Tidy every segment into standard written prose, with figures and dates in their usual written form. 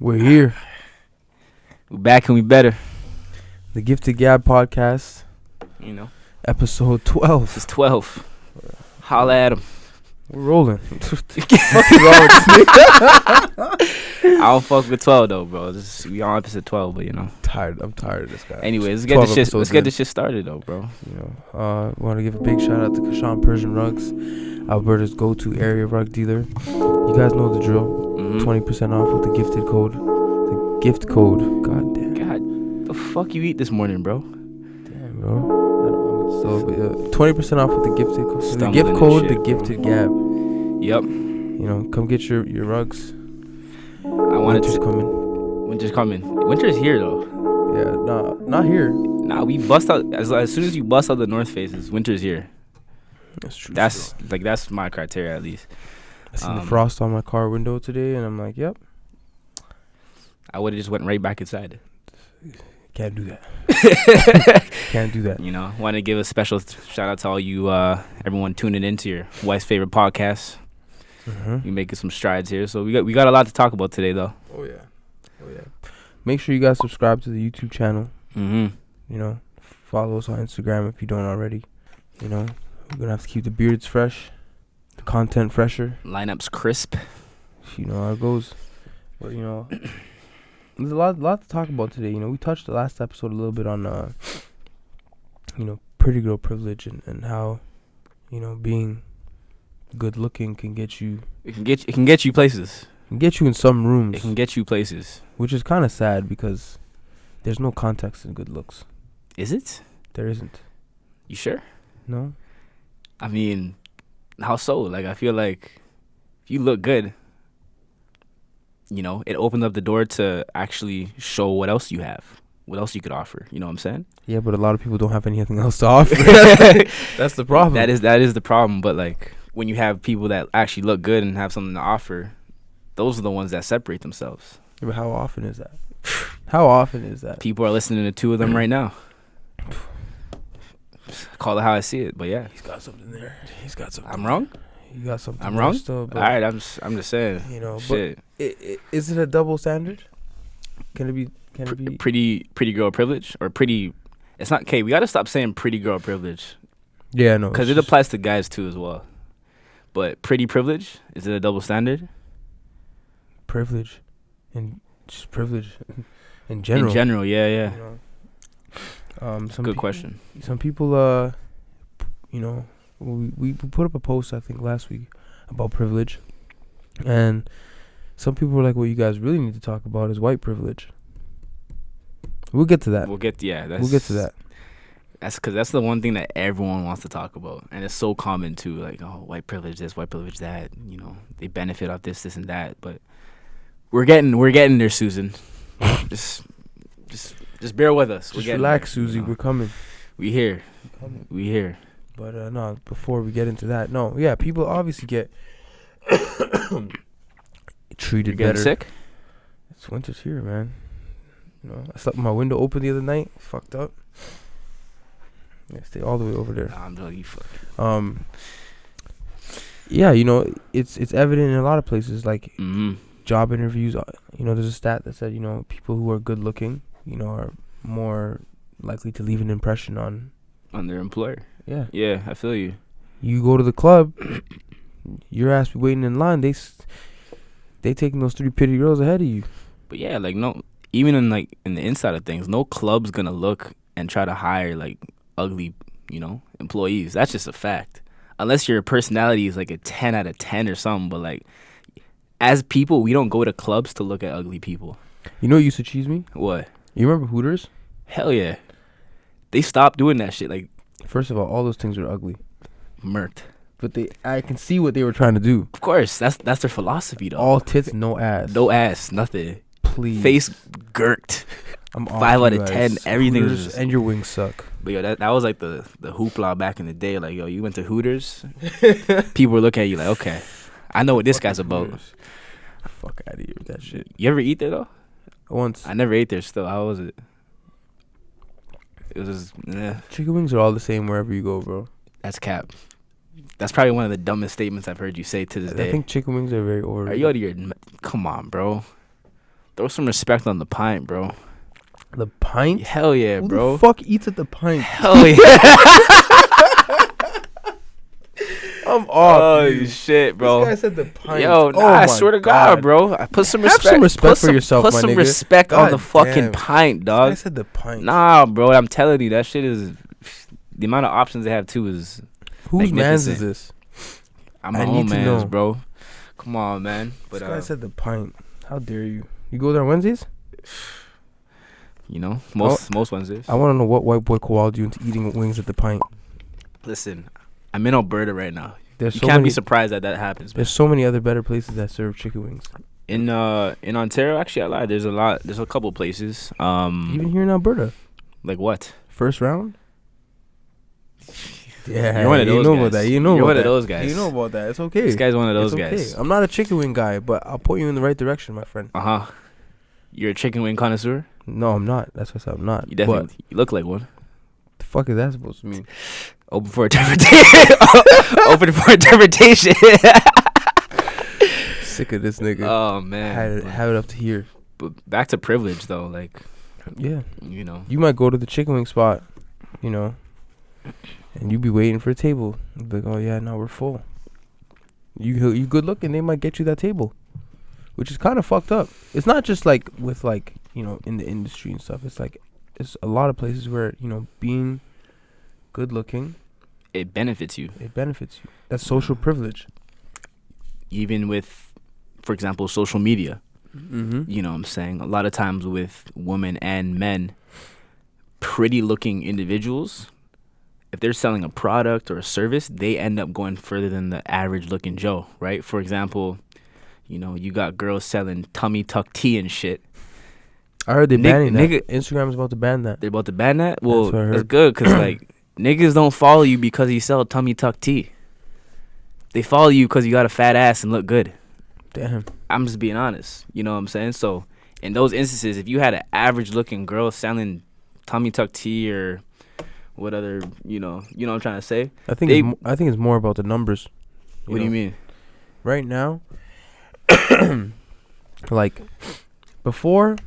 We're here. We're back and we better. The Gifted Gab podcast. You know. Episode 12. This is 12. Holla at him. We're rolling. I don't fuck with 12 though, bro. We on episode 12, but you know. I'm tired of this guy. Anyways, let's get this shit started though, bro. You know, want to give a big shout out to Kashan Persian Rugs, Alberta's go-to area rug dealer. You guys know the drill. 20% off with the gifted code. The gift code. God damn. God, the fuck you eat this morning, bro? Damn, bro. So 20% off with the gifted code. The Stumbling gift code, shit, the gifted gab. Yep. You know, come get your rugs. I wanted Winter's to. coming. Winter's coming. Winter's here though. Yeah, not here. Nah, we bust out as soon as you bust out the North Faces. Winter's here. That's true. That's my criteria at least. I seen the frost on my car window today, and I'm like, yep. I would have just went right back inside. Can't do that. Can't do that. You know, want to give a special shout out to all you, everyone tuning into your wife's favorite podcast. We're making some strides here, so we got a lot to talk about today, though. Oh yeah. Make sure you guys subscribe to the YouTube channel. You know, follow us on Instagram if you don't already. You know, we're gonna have to keep the beards fresh, the content fresher. Lineups crisp. You know how it goes. But you know, there's a lot to talk about today. You know, we touched the last episode a little bit on you know, pretty girl privilege and how, you know, being good looking can get you. It can get you places. It can get you in some rooms. It can get you places. Which is kind of sad because there's no context in good looks. Is it? There isn't. You sure? No. I mean, how so? Like, I feel like if you look good, you know, it opens up the door to actually show what else you have, what else you could offer. You know what I'm saying? Yeah, but a lot of people don't have anything else to offer. That's the problem. That is the problem. But like, when you have people that actually look good and have something to offer, those are the ones that separate themselves. Yeah, but how often is that? How often is that? People are listening to two of them right now. Call it how I see it, but yeah, he's got something there. He's got something. I'm wrong. You got something. I'm wrong. Still, all right, I'm just saying. You know, shit. But is it a double standard? Can it be? Pretty girl privilege or pretty? It's not. Okay, we gotta stop saying pretty girl privilege. Yeah, no. Because it applies to guys too as well. But pretty privilege, is it a double standard? Privilege, and just privilege in general. In general, yeah. You know, good question. Some people, you know, we put up a post I think last week about privilege, and some people were like, "What you guys really need to talk about is white privilege." We'll get to that. We'll get to that. That's because that's the one thing that everyone wants to talk about, and it's so common too. Like, oh, white privilege this, white privilege that. You know, they benefit off this, and that. But we're getting there, Susan. just bear with us. Just relax, there, Susie. You know? We're coming. We here. But no, before we get into that, no, yeah, people obviously get treated You're better. Sick? It's winter's here, man. You know, I slept with my window open the other night. Fucked up. Yeah, stay all the way over there. Nah, I'm telling you, yeah, you know, it's evident in a lot of places, like job interviews. You know, there's a stat that said, you know, people who are good looking, you know, are more likely to leave an impression on their employer. Yeah. Yeah, I feel you. You go to the club, your ass be waiting in line. They taking those 3 pretty girls ahead of you. But yeah, like no, even in the inside of things, no club's gonna look and try to hire like ugly, you know, employees. That's just a fact. Unless your personality is like a 10 out of 10 or something. But like, as people, we don't go to clubs to look at ugly people. You know what used to cheese me? What? You remember Hooters? Hell yeah. They stopped doing that shit. Like, first of all those things are ugly. Murked. But I can see what they were trying to do. Of course, that's their philosophy though. All tits, no ass. No ass, nothing. Please. Face girked. I'm 5 out of 10. Everything was just, and your wings suck. But yo, that was like the hoopla back in the day. Like, yo, you went to Hooters. People were looking at you like, okay, I know what this guy's about. Hooters. Fuck out of here with that shit. You ever eat there though? Once. I never ate there. Still, how was it? It was just, Chicken wings are all the same wherever you go, bro. That's cap. That's probably one of the dumbest statements I've heard you say to this day. I think chicken wings are very overrated. Are you out of your... Come on, bro. Throw some respect on the pint, bro. The pint? Hell yeah, Who bro. the fuck eats at the pint? Hell yeah. I'm off. Oh dude. shit, bro. This guy said the pint. Yo, nah, I swear to God, bro. I put some respect. Have some respect for yourself, Put my some nigga. respect on the fucking damn. pint, This dog. guy said the pint. Nah, bro. I'm telling you, that shit is. The amount of options they have too is. Whose man's magnificent. is this? I'm I my need own to man's, know. bro. Come on, man. But This guy said the pint. How dare you? You go there on Wednesdays? you know, most Wednesdays. I want to know what white boy corralled you into eating wings at the pint. Listen, I'm in Alberta right now. There's You so can't many, be surprised that happens. There's so many other better places that serve chicken wings. In Ontario, actually, I lied. There's a lot. There's a couple places. Even here in Alberta. Like what? First round? Yeah, You're one of you those know guys. about that. You know You're about one that. of those guys. You know about that. It's okay. This guy's one of those It's guys. okay. I'm not a chicken wing guy, but I'll point you in the right direction, my friend. You're a chicken wing connoisseur. No, I'm not. That's what I said. I'm not. You definitely you look like one. The fuck is that supposed to mean? Open for interpretation. Open for interpretation. Sick of this nigga. Oh man. Have it up to here. But back to privilege though, like Yeah. you know. You might go to the chicken wing spot, you know, and you be waiting for a table. You'll be like, oh yeah, now we're full. You good looking, they might get you that table, which is kind of fucked up. It's not just like with like, you know, in the industry and stuff. It's like it's a lot of places where, you know, being good looking, It benefits you. it benefits you. That's social privilege. Even with, for example, social media. Mm-hmm. You know what I'm saying? A lot of times with women and men, pretty looking individuals, if they're selling a product or a service, they end up going further than the average looking Joe, right? For example, you know, you got girls selling tummy tuck tea and shit. I heard they're banning that. nigga- Instagram's about to ban that. They're about to ban that? Well, That's what I that's heard. good because, like, niggas don't follow you because you sell tummy tuck tea. They follow you because you got a fat ass and look good. Damn. I'm just being honest. You know what I'm saying? So, in those instances, if you had an average looking girl selling tummy tuck tea or what other, you know what I'm trying to say? I think I think it's more about the numbers. What do you mean? Right now, like before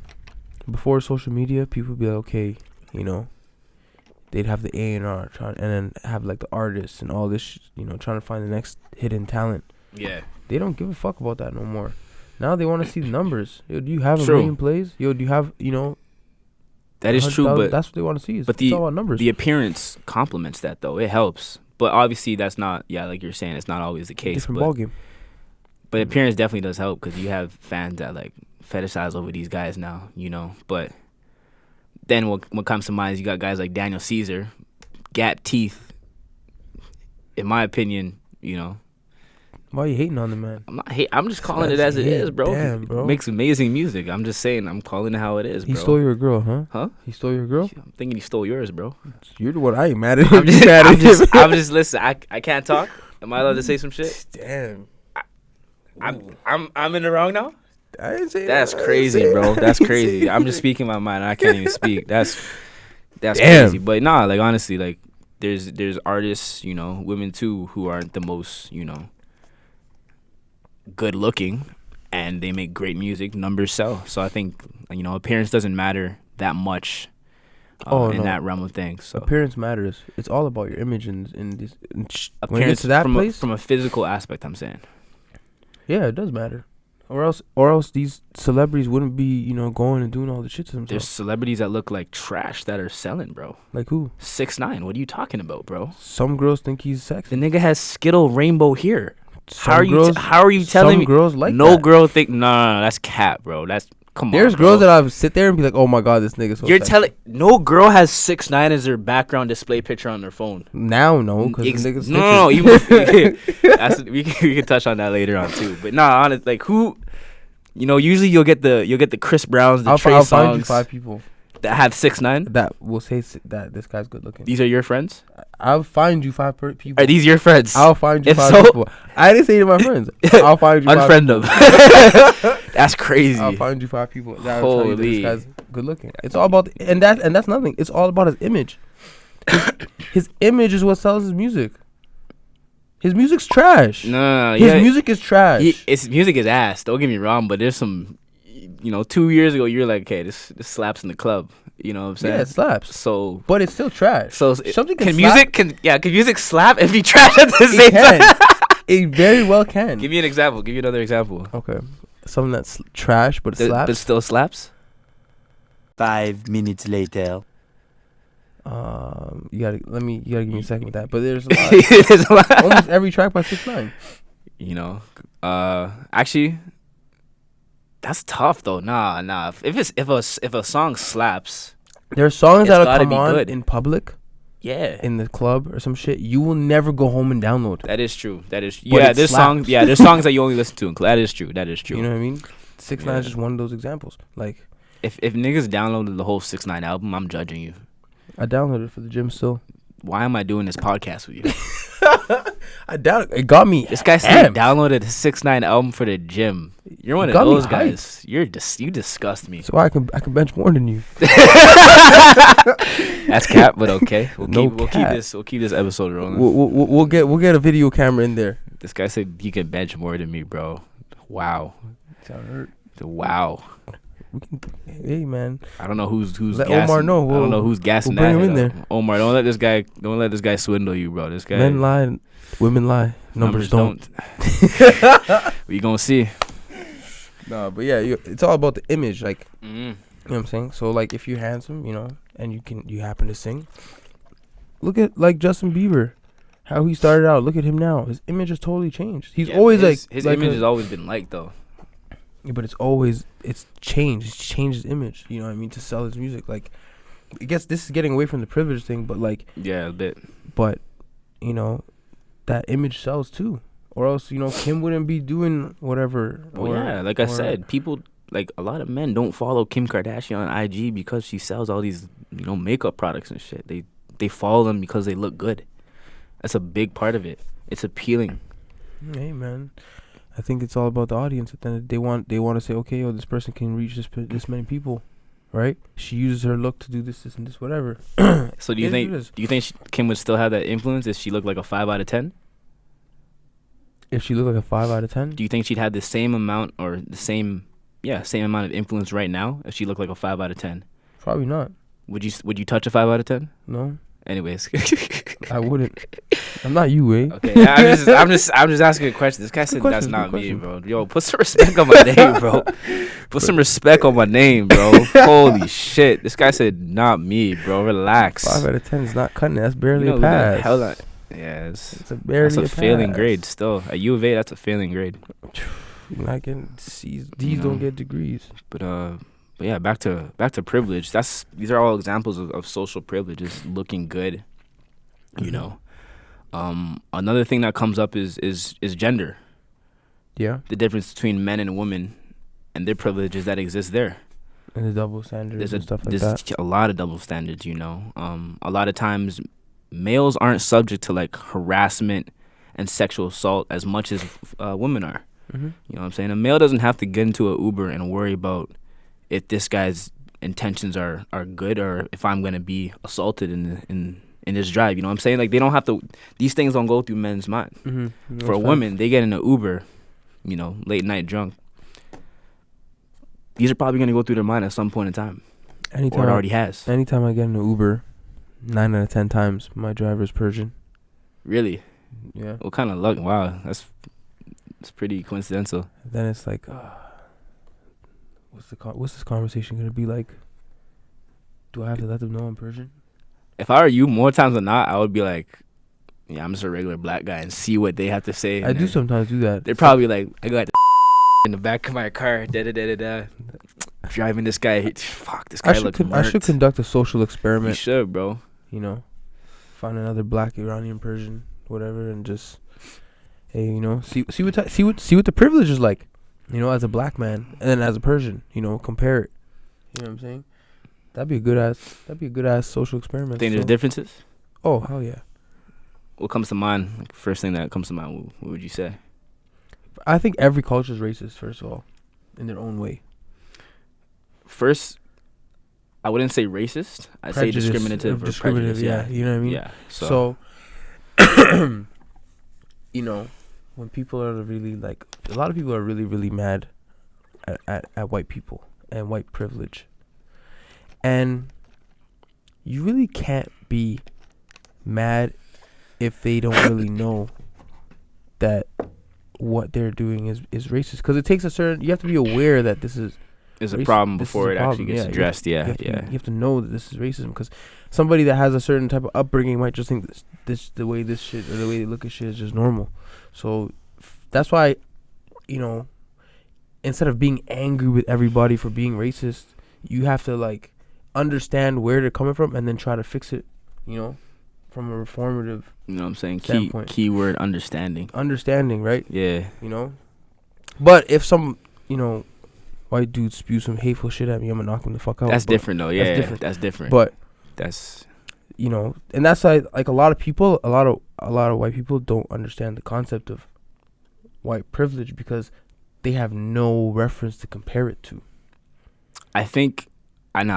social media, people would be like, okay, you know, they'd have the A&R and then have like the artists and all this, you know, trying to find the next hidden talent. Yeah. They don't give a fuck about that no more. Now they want to see the numbers. Yo, do you have True. 1 million plays? Yo, do you have, you know? That is true, 100,000? but That's what they want to see. but It's all about numbers. the appearance complements that, though. It helps. But obviously, that's not, like you're saying, it's not always the case. Different But, ballgame. but appearance definitely does help because you have fans that, like, fetishize over these guys now, you know. But then what comes to mind is you got guys like Daniel Caesar, gap teeth. In my opinion, you know, Why are you hating on the man? I'm just calling it That's as it it. is, bro. Damn, bro. Makes amazing music. I'm just saying, I'm calling it how it is, bro. He stole your girl, huh? Huh? He stole your girl? I'm thinking he stole yours, bro. You're the one I ain't mad at. I'm just, You mad at him. I'm just listen. I can't talk. Am I allowed to say some shit? Damn. I'm in the wrong now. I didn't say That's that. I didn't crazy, say bro. that. That's I didn't crazy. say I'm just that. speaking my mind. I can't even speak. That's Damn. crazy. But nah, like honestly, like there's artists, you know, women too, who aren't the most, you know, good looking, and they make great music. Numbers sell. So I think, you know, appearance doesn't matter that much in that realm of things. So Appearance matters. It's all about your image and this. When it gets appearance to that from place, from a physical aspect, I'm saying. yeah, it does matter. Or else these celebrities wouldn't be, you know, going and doing all the shit to There's themselves. celebrities that look like trash that are selling, bro. Like who? 6ix9ine. What are you talking about, bro? Some girls think he's The sexy. nigga has Skittle rainbow here. Some How are you telling some me? girls like No that. girl think no, that's cap, bro. That's come on. There's bro. girls that I sit there and be like, oh my god, this nigga's so You're sexy. telling no girl has 6ix9ine as their background display picture on their phone. Now no, because the nigga's No, snitches. we can touch on that later on too. But nah, honest, like who, you know, usually you'll get the Chris Browns, the I'll Trey find you Songs 5 people that have 6ix9ine. that will say that this guy's good looking. These are your friends? I'll find you 5 people. Are these your friends? I'll find you If 5 so- people. I didn't say to my friends. I'll find you 5 Unfriend them. That's crazy. I'll find you 5 people that will tell you that Holy. this guy's good looking. It's all about and that's nothing. It's all about his image. His image is what sells his music. His music's trash. No, His music is trash. His music is ass. Don't get me wrong, but there's some 2 years ago, you're like, okay, this slaps in the club. You know what I'm saying? Yeah, it slaps. So, but it's still trash. So something can music slap and be trash at the same time? It very well can. Give me an example. Give me another example. Okay, something that's trash but it slaps. But still slaps. 5 minutes later. You gotta give me a second with that. But there's a lot. Almost every track by 6ix9ine. You know, actually, that's tough though. Nah. If a song slaps, there are songs that'll come on good. in public. Yeah, in the club or some shit, you will never go home and download. That is true. There's songs. Yeah, there's songs that you only listen to. That is true. You know what I mean? 6ix9ine is just one of those examples. Like, if niggas downloaded the whole 6ix9ine album, I'm judging you. I downloaded it for the gym still. Why am I doing this podcast with you? It got me. This guy said he downloaded the 6ix9ine album for the gym. You're one of those guys. You disgust me. So I can bench more than you. That's cap, but okay. We'll keep this episode rolling. We'll get a video camera in there. This guy said he can bench more than me, bro. Wow. Wow. Hey man, I don't know who's let gassing. Omar know. I don't know who's gassing we'll that. Bring him in there. Omar, don't let this guy swindle you, bro. This guy. Men lie, women lie. Numbers don't. We gonna see. No, but yeah, it's all about the image, like you know what I'm saying. So like, if you're handsome, and you happen to sing, look at like Justin Bieber, how he started out. Look at him now. His image has totally changed. He's always his image has always been liked though. Yeah, but it's changed. It's changed his image. You know what I mean? To sell his music, like, I guess this is getting away from the privilege thing, but like, yeah, a bit. But that image sells too, or else Kim wouldn't be doing whatever. I said, people like a lot of men don't follow Kim Kardashian on IG because she sells all these makeup products and shit. They follow them because they look good. That's a big part of it. It's appealing. Hey man. I think it's all about the audience. At the end, they want to say, okay, this person can reach this many people, right? She uses her look to do this, and this, whatever. So do you think Kim would still have that influence if she looked like a 5 out of 10? If she looked like a 5 out of 10, do you think she'd have the same amount or the same amount of influence right now if she looked like a 5 out of 10? Probably not. Would you touch a 5 out of 10? No. Anyways, I wouldn't. I'm not you, eh? Okay, I'm just asking a question. This guy said that's not me, bro. Yo, put some respect on my name, bro. Put some respect on my name, bro. Holy shit, this guy said not me, bro. Relax. 5 out of 10 is not cutting it. That's barely a pass. Yeah, it's barely that's a failing grade still. At U of A, that's a failing grade. You're not getting C's. D's don't get degrees. But yeah, back to privilege. These are all examples of social privilege. Is looking good, Another thing that comes up is gender. Yeah. The difference between men and women, and their privileges that exist there. And the double standards and stuff like that. There's a lot of double standards. A lot of times, males aren't subject to like harassment and sexual assault as much as women are. Mm-hmm. You know what I'm saying? A male doesn't have to get into an Uber and worry about if this guy's intentions are good or if I'm gonna be assaulted in this drive. You know what I'm saying? Like, they don't have to. These things don't go through men's mind. Mm-hmm. For a woman, they get in an Uber, late night drunk. These are probably gonna go through their mind at some point in time. Anytime, or it already has. Anytime I get in an Uber, 9 out of 10 times my driver's Persian. Really? Yeah. What kind of luck? Wow, that's pretty coincidental. Then it's like, what's this conversation gonna be like? Do I have to let them know I'm Persian? If I were you, more times than not, I would be like, yeah, I'm just a regular black guy and see what they have to say. I do sometimes do that. They're probably like, I got in the back of my car, driving this guy. Fuck, this guy looks I should conduct a social experiment. You should, bro. Find another black Iranian Persian, whatever, and just, hey, see what the privilege is like, as a black man, and then as a Persian, compare it. You know what I'm saying? That'd be a good ass social experiment. Think there's differences? Oh, hell yeah. What comes to mind? Like, first thing that comes to mind, what would you say? I think every culture is racist, first of all, in their own way. First, I wouldn't say racist. I'd say discriminative or prejudice. Yeah, you know what I mean? Yeah. So when people are really like, a lot of people are really, really mad at white people. and white privilege. And you really can't be mad if they don't really know that what they're doing is racist. Because it takes you have to be aware that this is a problem before it actually gets addressed. You have to know that this is racism, because somebody that has a certain type of upbringing might just think this the way this shit or the way they look at shit is just normal. So that's why, instead of being angry with everybody for being racist, you have to like understand where they're coming from and then try to fix it, from a reformative You know what I'm saying? standpoint. Keyword understanding. Understanding, right? Yeah. But if some, white dude spew some hateful shit at me, I'm gonna knock him the fuck out. That's different though. Yeah, that's different. But that's and that's like a lot of white people don't understand the concept of white privilege because they have no reference to compare it to. I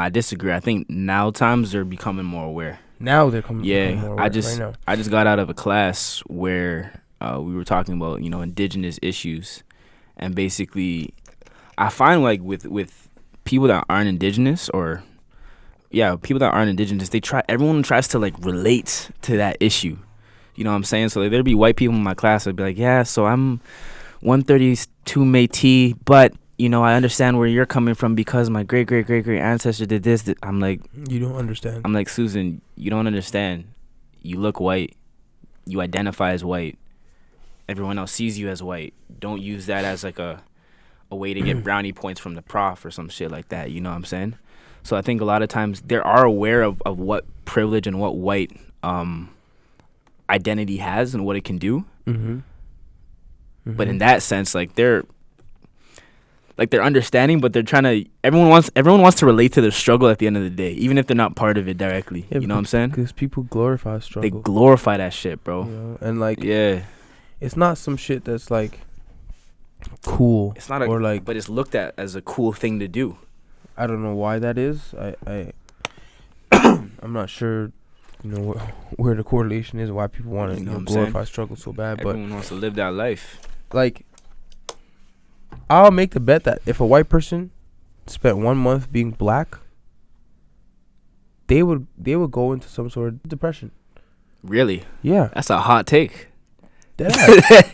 disagree. I think now times they're becoming more aware. Now they're becoming more aware. I just got out of a class where we were talking about indigenous issues, and basically I find like with people that aren't indigenous everyone tries to like relate to that issue. You know what I'm saying? So like, there'd be white people in my class. I'd be like, yeah, so I'm 132 Métis, but I understand where you're coming from because my great ancestor did this. I'm like, you don't understand. I'm like, Susan, you don't understand. You look white. You identify as white. Everyone else sees you as white. Don't use that as like a way to get brownie points from the prof or some shit like that. You know what I'm saying? So I think a lot of times they are aware of what privilege and what white identity has and what it can do. Mm-hmm. But in that sense, like they're understanding, but they're trying to. Everyone wants to relate to their struggle at the end of the day, even if they're not part of it directly. Yeah, you know what I'm saying? Because people glorify struggle. They glorify that shit, bro. And like, yeah, it's not some shit that's like cool. It's not but it's looked at as a cool thing to do. I don't know why that is. I'm not sure. Where the correlation is, why people want to glorify struggle so bad. Everyone wants to live that life. Like, I'll make the bet that if a white person spent 1 month being black, they would go into some sort of depression. Really? Yeah. That's a hot take. Deadass.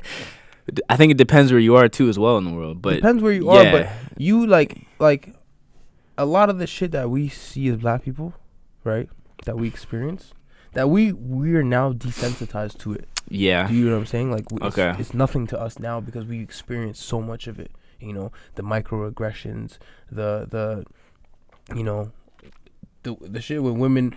I think it depends where you are too as well in the world. But depends where you are, but you like a lot of the shit that we see as black people, right? That we experience, that we are now desensitized to it. Yeah. Do you know what I'm saying? Like, okay. It's nothing to us now because we experience so much of it. The microaggressions, the shit with women,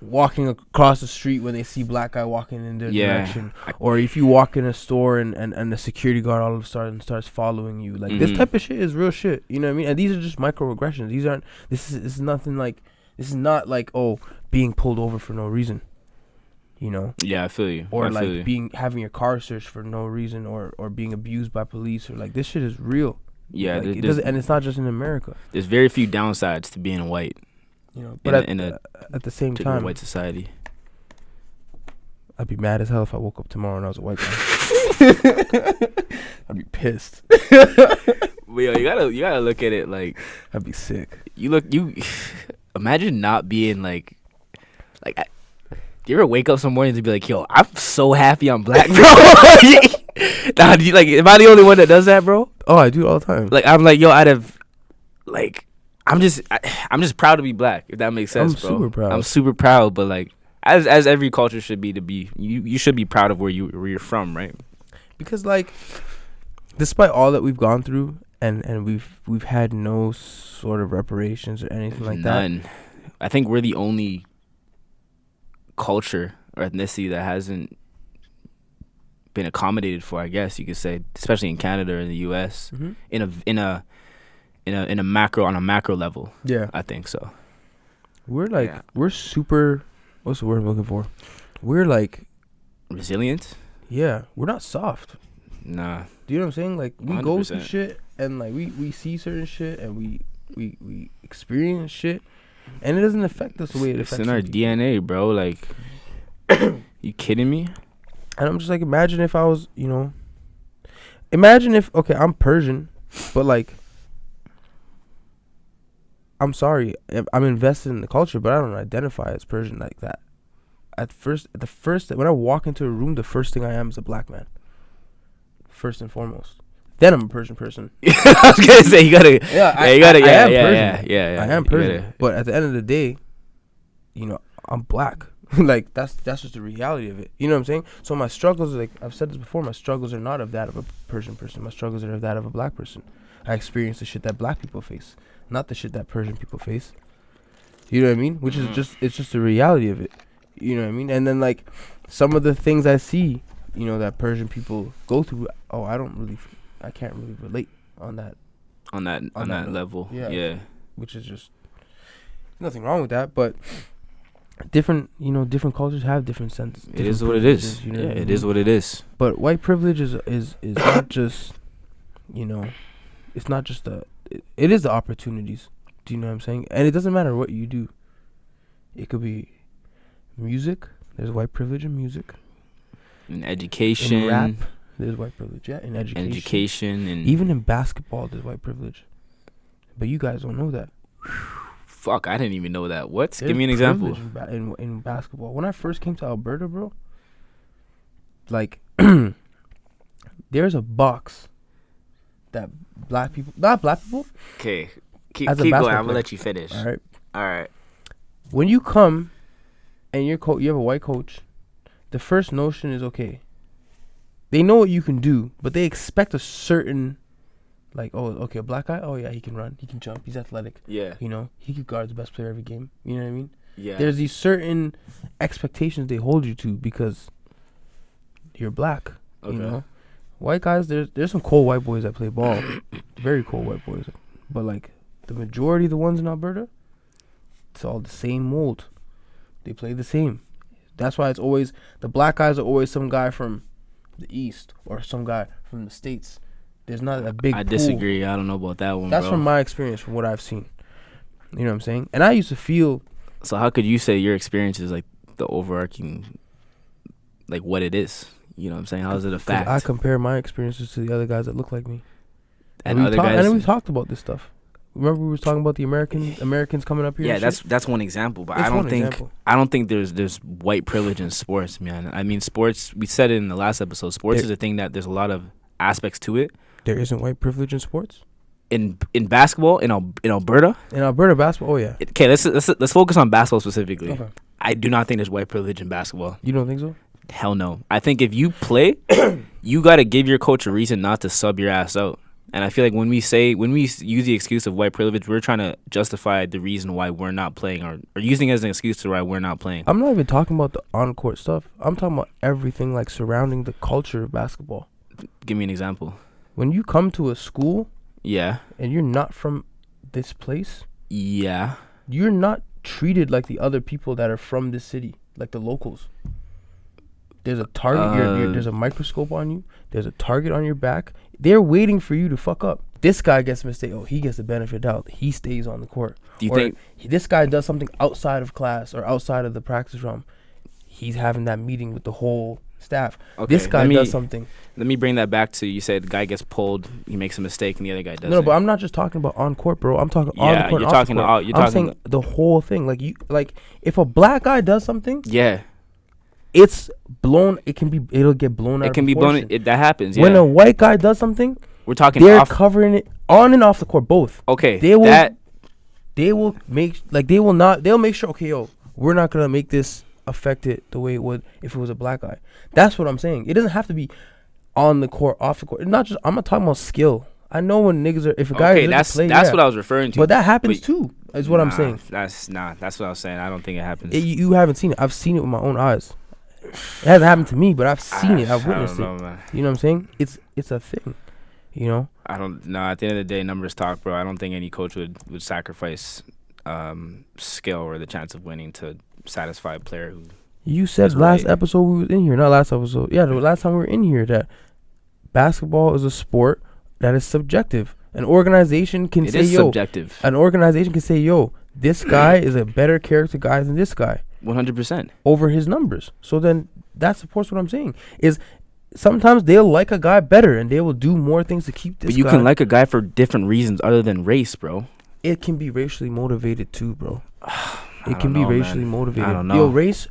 walking across the street when they see black guy walking in their direction, or if you walk in a store and the security guard all of a sudden starts following you. Like, this type of shit is real shit. You know what I mean? And these are just microaggressions. This is nothing like. This is not like, being pulled over for no reason, Yeah, I feel you. Or having your car searched for no reason, or being abused by police, or like, this shit is real. Yeah, like, and it's not just in America. There's very few downsides to being white. But at the same time, white society, I'd be mad as hell if I woke up tomorrow and I was a white guy. I'd be pissed. But yo, you gotta look at it like, I'd be sick. You imagine not being like. Do you ever wake up some mornings and be like, yo, I'm so happy I'm black, bro? Nah, am I the only one that does that, bro? Oh, I do all the time. Like, I'm like, yo, I'm just proud to be black, if that makes sense, bro. I'm super proud, but like, as every culture should be, you should be proud of where you're from, right? Because like, despite all that we've gone through, and we've had no sort of reparations or anything like None. I think we're the only culture or ethnicity that hasn't been accommodated for, I guess you could say, especially in Canada or in the US, in a macro level. Yeah, I think so. We're super. What's the word I'm looking for? We're like resilient. Yeah, we're not soft. Nah. Do you know what I'm saying? Like, we 100%. go through shit, and like we see certain shit, and we experience shit, and it doesn't affect us the way it affects. It's in our DNA, bro. Like, you kidding me? And I'm just like, imagine if I was, imagine if, okay, I'm Persian, but like, I'm sorry, I'm invested in the culture, but I don't identify as Persian like that. When I walk into a room, the first thing I am is a black man. First and foremost. Then I'm a Persian person. I was gonna say you gotta. Yeah, you gotta. I am Yeah. Persian. I am Persian. But at the end of the day, you know, I'm black. Like that's just the reality of it. You know what I'm saying? So my struggles, like I've said this before, my struggles are not of that of a Persian person. My struggles are of that of a black person. I experience the shit that black people face, not the shit that Persian people face. You know what I mean? Which is it's just the reality of it. You know what I mean? And then like some of the things I see, you know, that Persian people go through. Oh, I can't really relate on that level. Yeah. Which is just nothing wrong with that, but different cultures have different sense. It is what it is. You know what I mean? It is what it is. But white privilege is not just, you know, it's not just it is the opportunities. Do you know what I'm saying? And it doesn't matter what you do. It could be music. There's white privilege in music. In education. In rap, there's white privilege. Yeah, in education. And even in basketball, there's white privilege. But you guys don't know that. Fuck, I didn't even know that. What? There's Give me an example. In basketball. When I first came to Alberta, bro, like, there's a box that not black people. Okay, keep going. I'm gonna let you finish. All right. All When you come and you have a white coach, the first notion is, okay, they know what you can do, but they expect a certain, like, oh, okay, a black guy, oh yeah, he can run, he can jump, he's athletic. Yeah. You know, he could guard the best player every game. You know what I mean? Yeah. There's these certain expectations they hold you to because you're black. Okay. You know? White guys, there's some cold white boys that play ball. Very cold white boys. But like the majority of the ones in Alberta, it's all the same mold. They play the same. That's why it's always the black guys are always some guy from the East or some guy from the States. There's not a big I pool. disagree. I don't know about that one. That's bro. from my experience, from what I've seen. You know what I'm saying? And I used to feel. So how could you say your experience is like the overarching, like what it is? You know what I'm saying? How is it a fact? I compare my experiences to the other guys that look like me. And other guys. And we talked about this stuff. Remember we were talking about the Americans coming up here. Yeah, that's one example. But I don't think there's white privilege in sports, man. I mean, sports. We said it in the last episode. Sports is a thing that there's a lot of aspects to it. There isn't white privilege in sports. In basketball in Alberta. In Alberta basketball, oh yeah. Okay, let's focus on basketball specifically. Okay. I do not think there's white privilege in basketball. You don't think so? Hell no. I think if you play, you got to give your coach a reason not to sub your ass out. And I feel like when we use the excuse of white privilege, we're trying to justify the reason why we're not playing or using it as an excuse to why we're not playing. I'm not even talking about the on-court stuff. I'm talking about everything like surrounding the culture of basketball. Give me an example. When you come to a school, yeah, and you're not from this place, yeah, you're not treated like the other people that are from this city, like the locals. There's a target. There's a microscope on you. There's a target on your back. They're waiting for you to fuck up. This guy gets a mistake. Oh, he gets the benefit of doubt. He stays on the court. Do you think this guy does something outside of class or outside of the practice room? He's having that meeting with the whole staff. Okay, this guy does something. Let me bring that back to you said the guy gets pulled, he makes a mistake, and the other guy doesn't. No, but I'm not just talking about on court, bro. I'm talking on the court. I'm saying the whole thing. Like if a black guy does something, yeah, it's blown. It'll get blown out. It can be blown. That happens. Yeah. When a white guy does something, we're talking. They're covering it on and off the court, both. Okay. They'll make sure. Okay, yo, we're not gonna make this affect it the way it would if it was a black guy. That's what I'm saying. It doesn't have to be on the court, off the court. It's not just. I'm not talking about skill. I know when niggas are. If a guy that's what I was referring to. But that happens too. Is what I'm saying. That's what I was saying. I don't think it happens. You haven't seen it. I've seen it with my own eyes. It hasn't happened to me, but I've seen it. I've witnessed it. Man. You know what I'm saying? It's a thing. You know. I don't know. At the end of the day, numbers talk, bro. I don't think any coach would sacrifice skill or the chance of winning to satisfy a player who. You said last episode we was in here, not last episode. Yeah, the last time we were in here that basketball is a sport that is subjective. An organization can say, yo, subjective. An organization can say, yo, this guy is a better character guy than this guy. 100%. Over his numbers. So then that supports what I'm saying. Is sometimes they'll like a guy better and they will do more things to keep this guy. But you can like a guy for different reasons other than race, bro. it can be racially motivated too, bro. It can don't be know, racially man. motivated. I don't know. Race,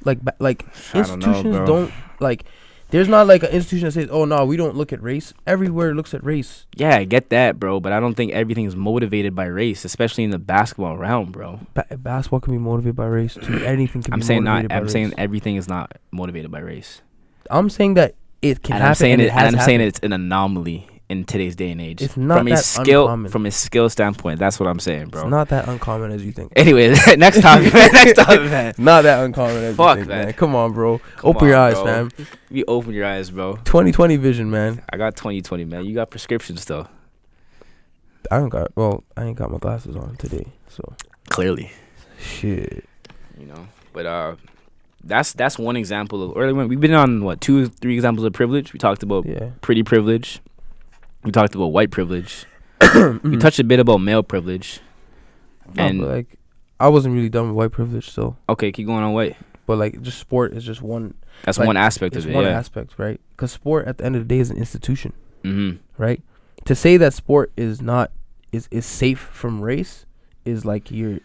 like I don't know, institutions bro. don't like. There's not like an institution that says, "Oh no, we don't look at race." Everywhere looks at race. Yeah, I get that, bro, but I don't think everything is motivated by race, especially in the basketball realm, bro. Basketball can be motivated by race too. Anything can I'm be saying motivated not. by I'm race. saying everything is not motivated by race. I'm saying that it can And happen. I'm saying and it. it has And I'm saying happened. it's an anomaly in today's day and age. It's not from a that skill uncommon. from a skill standpoint. That's what I'm saying, bro. It's not that uncommon as you think. Anyway, next topic. Next topic, man. Not that uncommon as Fuck, you think, man. man. Come on, bro. Come Open your on, eyes, bro. fam. You open your eyes, bro. 2020 vision, man. I got 20/20, man. You got prescriptions still. I ain't got my glasses on today, so Clearly, shit. you know. But that's one example of. Or we've been on what 2-3 examples of privilege. We talked about Yeah. pretty privilege. We talked about white privilege. We touched a bit about male privilege. No, And but like, I wasn't really done with white privilege still. okay, keep going on white. But like, just sport is just one. That's like, one aspect It's of it. one Yeah. aspect, right? Because sport, at the end of the day, is an institution, Mm-hmm. right? To say that sport is not is safe from race is like you're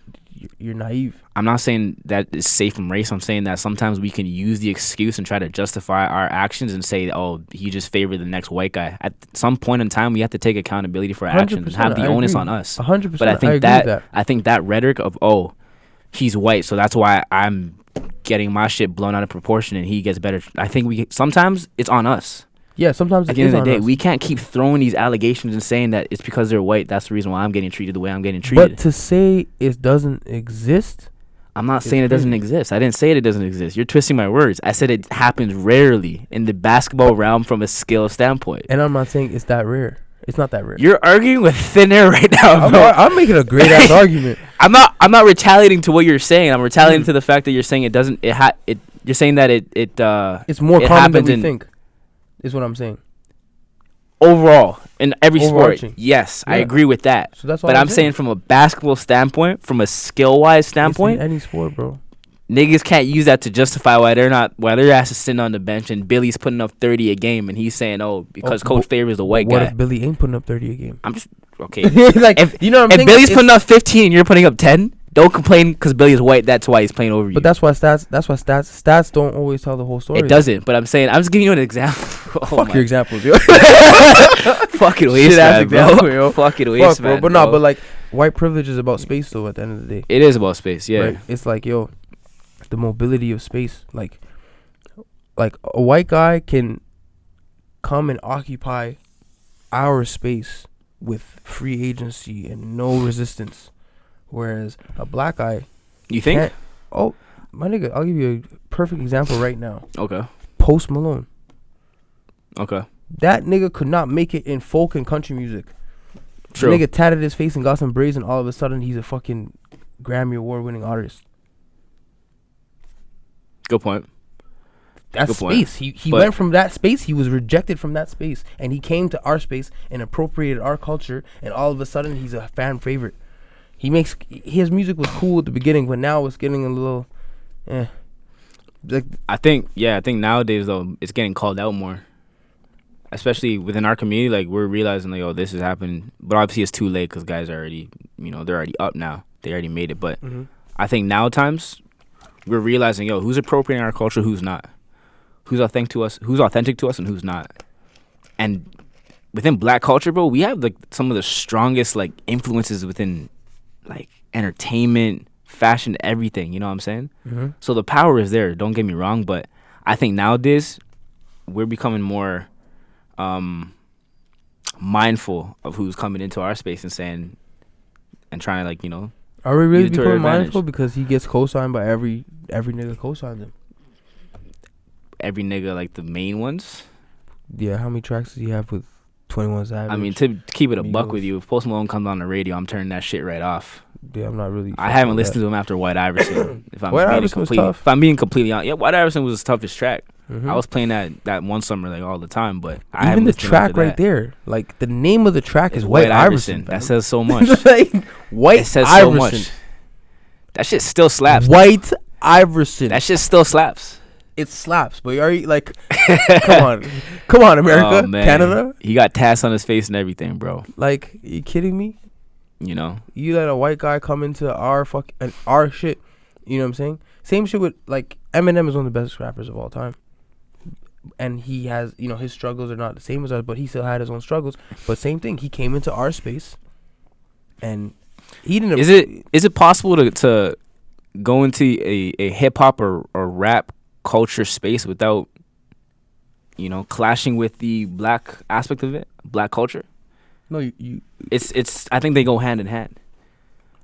naive. I'm not saying that it's safe from race. I'm saying that sometimes we can use the excuse and try to justify our actions and say, "Oh, he just favored the next white guy." At some point in time, we have to take accountability for our actions and 100%, have the I onus agree. on us. 100%. But I think agree with that. I think that rhetoric of he's white, so that's why I'm getting my shit blown out of proportion and he gets better. I think sometimes it's on us. Yeah, sometimes At it the is end of the on day, us. we can't keep throwing these allegations and saying that it's because they're white. That's the reason why I'm getting treated the way I'm getting treated. But to say it doesn't exist, I'm not it's saying it doesn't crazy. exist. I didn't say it doesn't exist. You're twisting my words. I said it happens rarely in the basketball realm from a skill standpoint. and I'm not saying it's that rare. It's not that rare. You're arguing with thin air right now, bro. I'm making a great ass argument. I'm not retaliating to what you're saying. I'm retaliating to the fact that you're saying it doesn't. You're saying that it It's more it common than happens we in- think. Is what I'm saying. overall in every sport. Overarching. Yes, I Yeah. agree with that. So that's all But I'm saying from a basketball standpoint, from a skill wise standpoint, it's in any sport, bro. niggas can't use that to justify why their ass is sitting on the bench and Billy's putting up 30 a game and he's saying, because Oh, Coach but favors the white What guy. if Billy ain't putting up 30 a game? I'm just okay. Like, if you know what I'm if saying? Billy's It's- putting up 15 and you're putting up 10, don't complain because Billy's white. That's why he's playing over you. But that's why stats don't always tell the whole story. It doesn't. But I'm saying I'm just giving you an example. Fuck your examples, yo. fucking waste, Shit-ass man, bro. example, yo. Fucking waste, Fuck, bro. man. But no, but like, white privilege is about space, though. At the end of the day, it is about space. Yeah. right? It's like, yo, the mobility of space. Like a white guy can come and occupy our space with free agency and no resistance, whereas a black guy You think? can't. Oh, my nigga, I'll give you a perfect example right now. Okay. Post Malone. Okay. That nigga could not make it in folk and country music. True. Nigga tatted his face and got some braids, and all of a sudden he's a fucking Grammy Award winning artist. Good point. That's Good point. space. He But- went from that space. He was rejected from that space, and he came to our space and appropriated our culture. And all of a sudden, he's a fan favorite. His music was cool at the beginning, but now it's getting a little, like I think nowadays though it's getting called out more, especially within our community. Like we're realizing like, oh, this is happening, but obviously it's too late because guys are already, they're already up now. They already made it. But I think now times we're realizing, yo, who's appropriating our culture, who's not, who's authentic to us, and who's not. And within black culture, bro, we have like some of the strongest like influences within like entertainment, fashion, everything. You know what I'm saying? So the power is there. Don't get me wrong, but I think nowadays we're becoming more mindful of who's coming into our space and saying and trying to like are we really use it to our becoming advantage. mindful because he gets co-signed by every nigga co-signs him? every nigga like the main ones. Yeah, how many tracks does he have with 21 Savage? I mean, to keep it a buck Migos. with you, if Post Malone comes on the radio, I'm turning that shit right off. Yeah, I'm not really. I haven't listened to him after White Iverson. If I'm White being Iverson was completely, tough. if I'm being completely honest, yeah, White Iverson was his toughest track. Mhm. I was playing that one summer like all the time, but I Even haven't the listened to him track after right that. there, like the name of the track It's is White Iverson. That fam. says so much. Like, White It says Iverson. so much. That shit still slaps. White Iverson. That shit still slaps. It slaps, but are you like, come on, America, Oh, man. Canada? He got tats on his face and everything, bro. Like, you kidding me? You know, You let a white guy come into our shit. You know what I'm saying? Same shit with like Eminem is one of the best rappers of all time, and he has his struggles are not the same as us, but he still had his own struggles. But same thing, he came into our space, and he didn't. Is it possible to go into a hip hop or rap culture space without clashing with the black aspect of it, black culture? No, you. It's. I think they go hand in hand.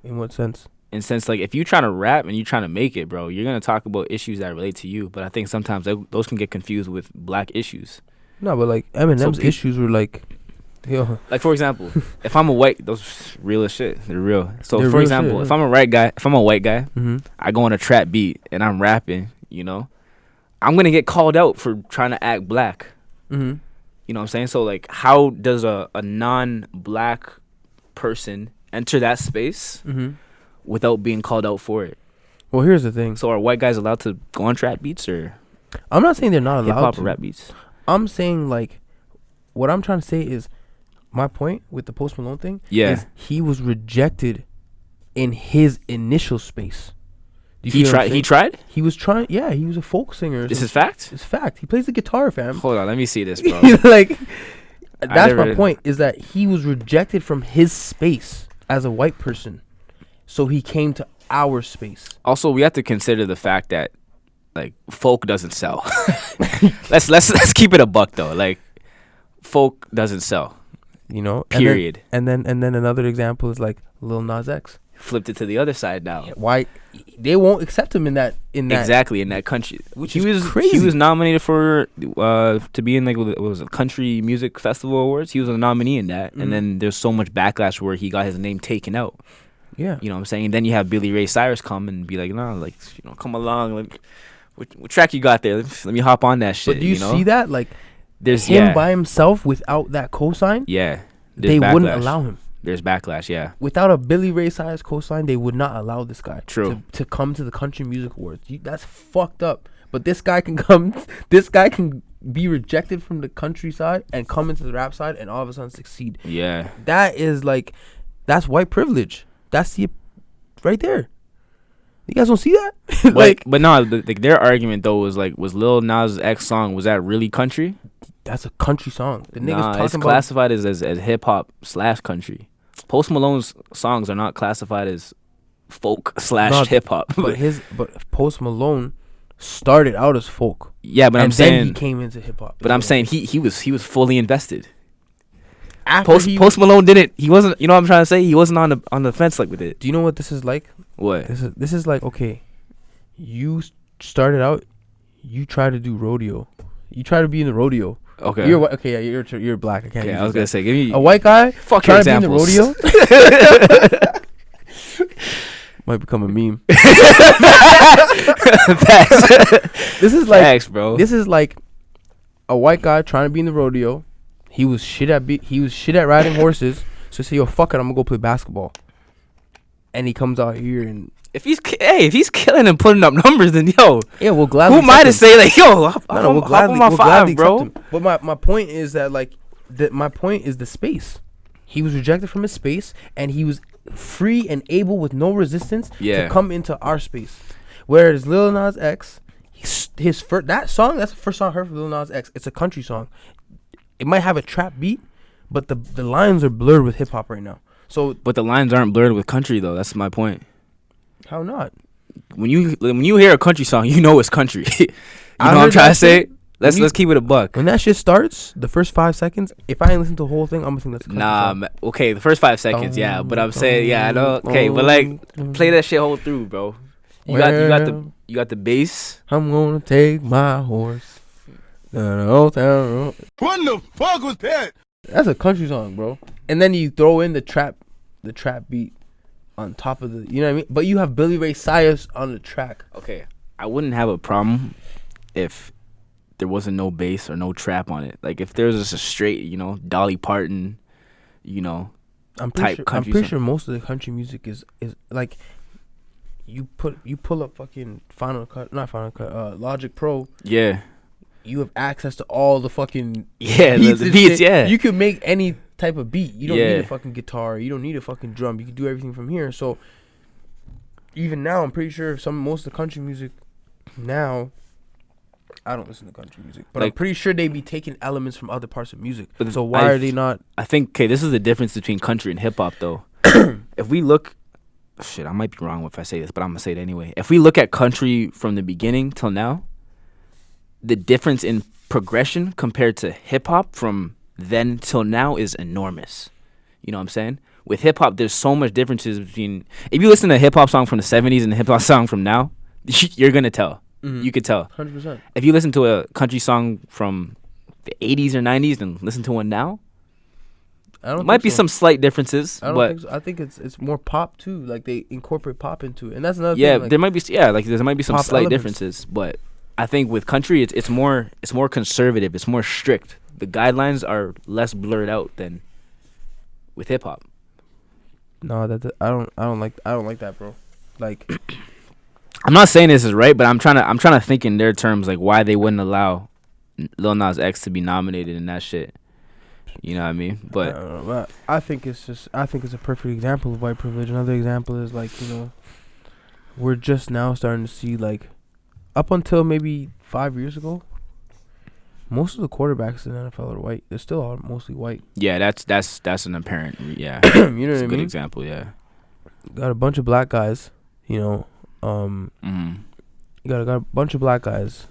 In what sense? In sense, like if you're trying to rap and you're trying to make it, bro, you're gonna talk about issues that relate to you. But I think sometimes those can get confused with black issues. No, but like Eminem's issues were like, like for example, if I'm a white, those real as shit. They're real. So They're for real example, shit, if I'm a white guy, mm-hmm. I go on a trap beat and I'm rapping. I'm gonna get called out for trying to act black. Mm-hmm. You know what I'm saying? So like, how does a non-black person enter that space mm-hmm. without being called out for it? Well, here's the thing. So are white guys allowed to go on trap beats or I'm not saying they're not allowed hip-hop to. or rap beats? I'm saying like, what I'm trying to say is, my point with the Post Malone thing is he was rejected in his initial space. He tried? He was trying. Yeah, he was a folk singer. This is fact? It's fact. He plays the guitar, fam. Hold on, let me see this, bro. Like, that's my point, is that he was rejected from his space as a white person. So he came to our space. Also, we have to consider the fact that like folk doesn't sell. let's keep it a buck though. Like folk doesn't sell. Period. And then another example is like Lil Nas X. Flipped it to the other side now. Why they won't accept him in that exactly in that country, which is crazy. He was nominated for to be in like what was it, Country Music Festival Awards. He was a nominee in that, and then there's so much backlash where he got his name taken out. Yeah, you know what I'm saying. And then you have Billy Ray Cyrus come and be like, no, like come along. Like, what track you got there? Let me hop on that shit. But do you see that? Like, there's him by himself without that cosign. Yeah, they wouldn't allow him. There's backlash, yeah. Without a Billy Ray Cyrus cosign, they would not allow this guy to come to the Country Music Awards. That's fucked up. But this guy can come. This guy can be rejected from the countryside and come into the rap side and all of a sudden succeed. Yeah. That is like, that's white privilege. That's the right there. You guys don't see that? But no, like their argument though was Lil Nas X song, was that really country? That's a country song. The niggas talking it's classified as hip hop / country. Post Malone's songs are not classified as folk / hip hop. But Post Malone started out as folk. Yeah, but I'm saying he came into hip hop. But I'm saying he was fully invested. After Post Malone didn't. He wasn't. You know what I'm trying to say? He wasn't on the fence like with it. Do you know what this is like? What? This is like, okay, you started out. You try to do rodeo. You try to be in the rodeo. Okay. You're black. I can't. Yeah, I was gonna say, give me a white guy. Fuck your examples. To be in the rodeo. Might become a meme. Facts. This is like facts, bro. This is like a white guy trying to be in the rodeo. He was shit at riding horses. So say, yo, fuck it, I'm gonna go play basketball. And he comes out here and if he's killing and putting up numbers, then yeah, we'll gladly. Who am I to say like hop on my five, bro? But my point is that my point is the space. He was rejected from his space, and he was free and able with no resistance to come into our space. Whereas Lil Nas X, that's the first song I heard from Lil Nas X. It's a country song. It might have a trap beat, but the lines are blurred with hip hop right now. But the lines aren't blurred with country though. That's my point. How not? When you hear a country song, you know it's country. You know what I'm trying to say? Let's keep it a buck. When that shit starts, the first 5 seconds, if I ain't listen to the whole thing, I'm gonna think that's a country song. Okay, the first 5 seconds, yeah. But I'm saying, yeah, I know. Okay, but like, play that shit whole through, bro. You got the bass. I'm gonna take my horse down the old town road. What the fuck was that? That's a country song, bro. And then you throw in the trap beat on top of the, you know what I mean? But you have Billy Ray Cyrus on the track. Okay, I wouldn't have a problem if there wasn't no bass or no trap on it. Like if there was just a straight, Dolly Parton, I'm pretty sure most of the country music is like you pull up fucking Logic Pro. Yeah. You have access to all the fucking the beats. Shit. Yeah. You can make any type of beat. You don't need Yeah. a fucking guitar. You don't need a fucking drum. You can do everything from here. So even now, I'm pretty sure most of the country music now, I don't listen to country music, but I'm Like- pretty sure they be taking elements from other parts of music. But So why are they not? I think, okay, this is the difference between country and hip hop, though. If we look, shit, I might be wrong if I say this, but I'm gonna say it anyway. If we look at country from the beginning till now, the difference in progression compared to hip hop from then till now is enormous. You know what I'm saying? With hip hop, there's so much differences between. If you listen to a hip hop song from the 70s and a hip hop song from now, you're gonna tell. Mhm. You could tell. 100%. If you listen to a country song from the 80s or 90s and listen to one now, I don't might think be so. some slight differences, I don't but think so. I think it's more pop too. Like they incorporate pop into it, and that's another yeah, thing. Like, there might be there might be some pop slight elements. differences, but I think with country it's more conservative, it's more strict. The guidelines are less blurred out than with hip hop. no, I don't like that, bro. Like I'm not saying this is right, but I'm trying to think in their terms, like why they wouldn't allow Lil Nas X to be nominated in that shit. You know what I mean? I But don't know, but I think it's a perfect example of white privilege. Another example is like, you know, we're just now starting to see, like, up until maybe 5 years ago, most of the quarterbacks in the NFL are white. They're still all mostly white. yeah, that's an apparent You yeah. know It's what a I good mean? example, yeah. Got a bunch of black guys, you know, you got a bunch of black guys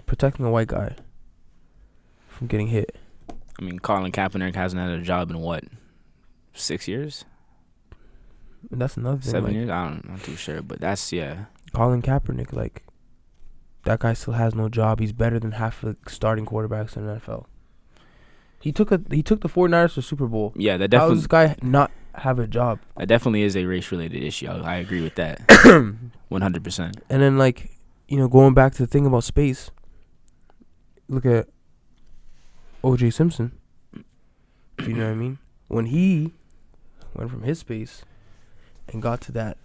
protecting a white guy from getting hit. I mean, Colin Kaepernick hasn't had a job in what, 6 years, And that's another thing. 7 like, years? I'm not too sure, but that's yeah. Colin Kaepernick, like, that guy still has no job. He's better than half of the starting quarterbacks in the NFL. He took the 49ers to the Super Bowl. Yeah, that How does definitely this guy not have a job? that definitely is a race related issue. I agree with that. 100%. And then, like, you know, going back to the thing about space, look at O.J. Simpson. You know what I mean? When he went from his space and got to that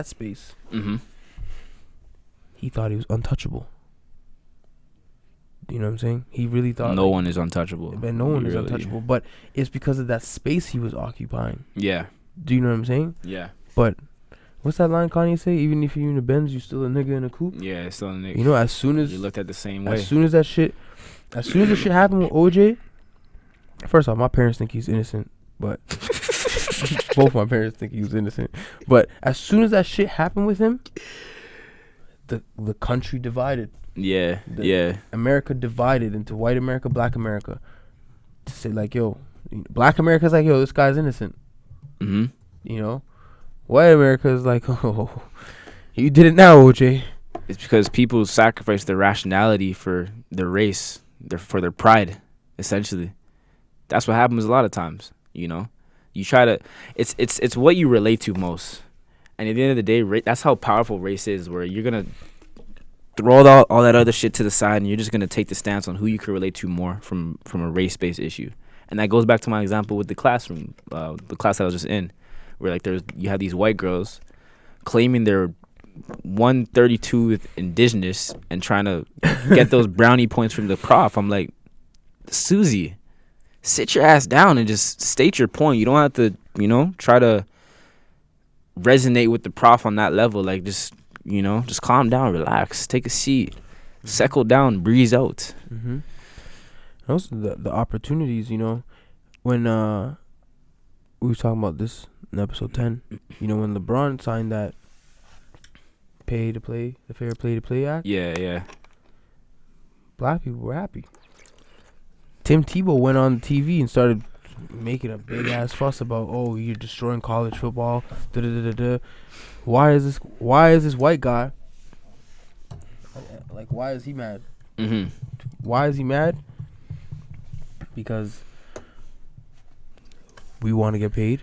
space, Mhm. he thought he was untouchable. You know what I'm saying? He really thought No like, one is untouchable. but no one is Really. untouchable. But it's because of that space he was occupying. Yeah. Do you know what I'm saying? Yeah. But what's that line Kanye say? Even if you're in a Benz, you still a nigga in a coupe. Yeah, it's still a nigga. You know, as soon as You looked at the same way. as soon as the shit happened with OJ, first off, my parents think he's innocent, but both my parents think he was innocent. But as soon as that shit happened with him, the country divided. Yeah. The- Yeah. America divided into white America, black America. To say like, yo, black America's like, yo, this guy's innocent. Mhm. You know, white America is like, oh, you did it now, OJ. It's because people sacrifice their rationality for their race, for their pride, essentially. That's what happens a lot of times, you know? You try to it's what you relate to most. And at the end of the day, that's how powerful race is, where you're going to throw all that other shit to the side and you're just going to take the stance on who you can relate to more from a race-based issue. And that goes back to my example with the classroom, the class I was just in, where like you have these white girls claiming they're 132 with indigenous and trying to get those brownie points from the prof. I'm like, Susie, sit your ass down and just state your point. You don't have to, you know, try to resonate with the prof on that level. Like, just, you know, just calm down, relax, take a seat, settle down, breeze out. Mm-hmm. Also, the opportunities, you know, when we were talking about this in episode 10, you know, when LeBron signed that the Fair Play to Play Act, Yeah. black people were happy. Tim Tebow went on TV and started making a big ass fuss about, oh, you're destroying college football. Why is this white guy like? Why is he mad? Mm-hmm. Why is he mad? Because we want to get paid.